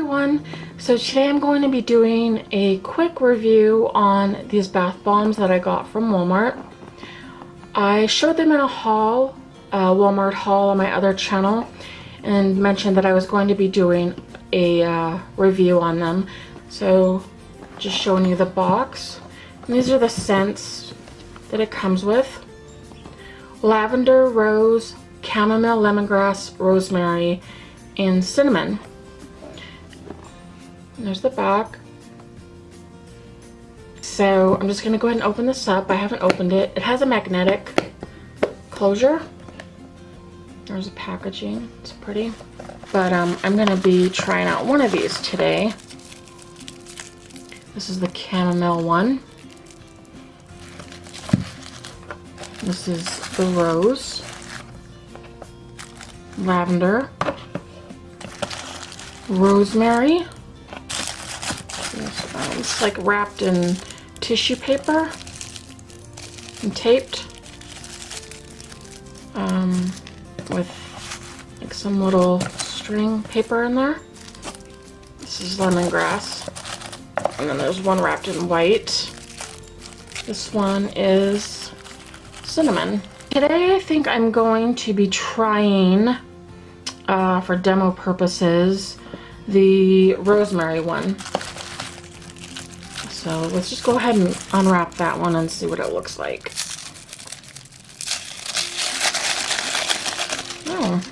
everyone. So today I'm going to be doing a quick review on these bath bombs that I got from Walmart. I showed them in a haul, Walmart haul on my other channel, and mentioned that I was going to be doing a review on them. So just showing you the box. And these are the scents that it comes with: lavender, rose, chamomile, lemongrass, rosemary, and cinnamon. And there's the back. So I'm just going to go ahead and open this up. I haven't opened it. It has a magnetic closure. There's the packaging. It's pretty. But I'm going to be trying out one of these today. This is the chamomile one. This is the rose, lavender, rosemary. It's like wrapped in tissue paper and taped with like some little string paper in there. This is lemongrass, and then there's one wrapped in white. This one is cinnamon. Today I think I'm going to be trying for demo purposes the rosemary one. So let's just go ahead and unwrap that one and see what it looks like. Oh,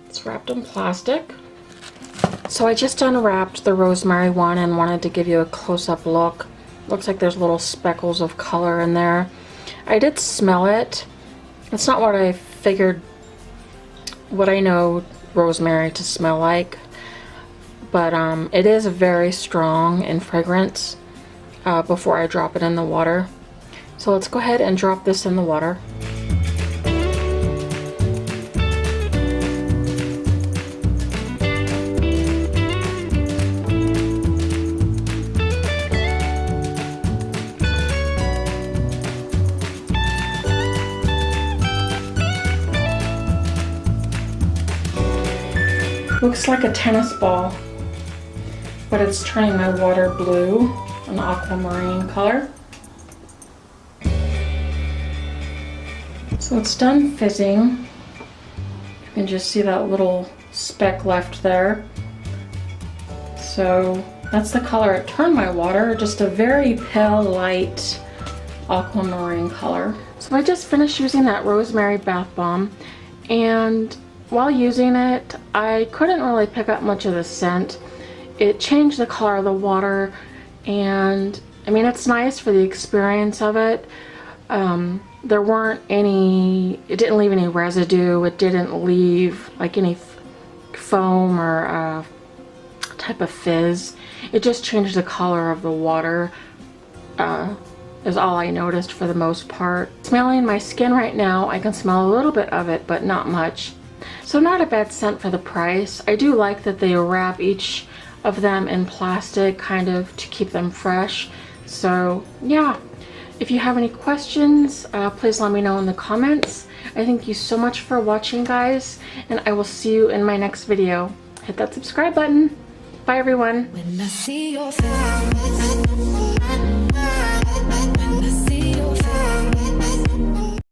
it's wrapped in plastic. So I just unwrapped the rosemary one and wanted to give you a close-up look. Looks like there's little speckles of color in there. I did smell it. It's not what I figured, what I know rosemary to smell like, but it is very strong in fragrance before I drop it in the water. So let's go ahead and drop this in the water. Looks like a tennis ball, but it's turning my water blue, an aquamarine color. So it's done fizzing. You can just see that little speck left there. So that's the color it turned my water, just a very pale light aquamarine color. So I just finished using that rosemary bath bomb, and while using it, I couldn't really pick up much of the scent. It changed the color of the water, and I mean, it's nice for the experience of it. There weren't any, it didn't leave any residue, it didn't leave like any foam or type of fizz. It just changed the color of the water, is all I noticed for the most part. Smelling my skin right now, I can smell a little bit of it, but not much. So not a bad scent for the price. I do like that they wrap each of them in plastic kind of to keep them fresh. So yeah, if you have any questions, please let me know in the comments. I thank you so much for watching, guys, and I will see you in my next video. Hit that subscribe button. Bye everyone. When I see your face.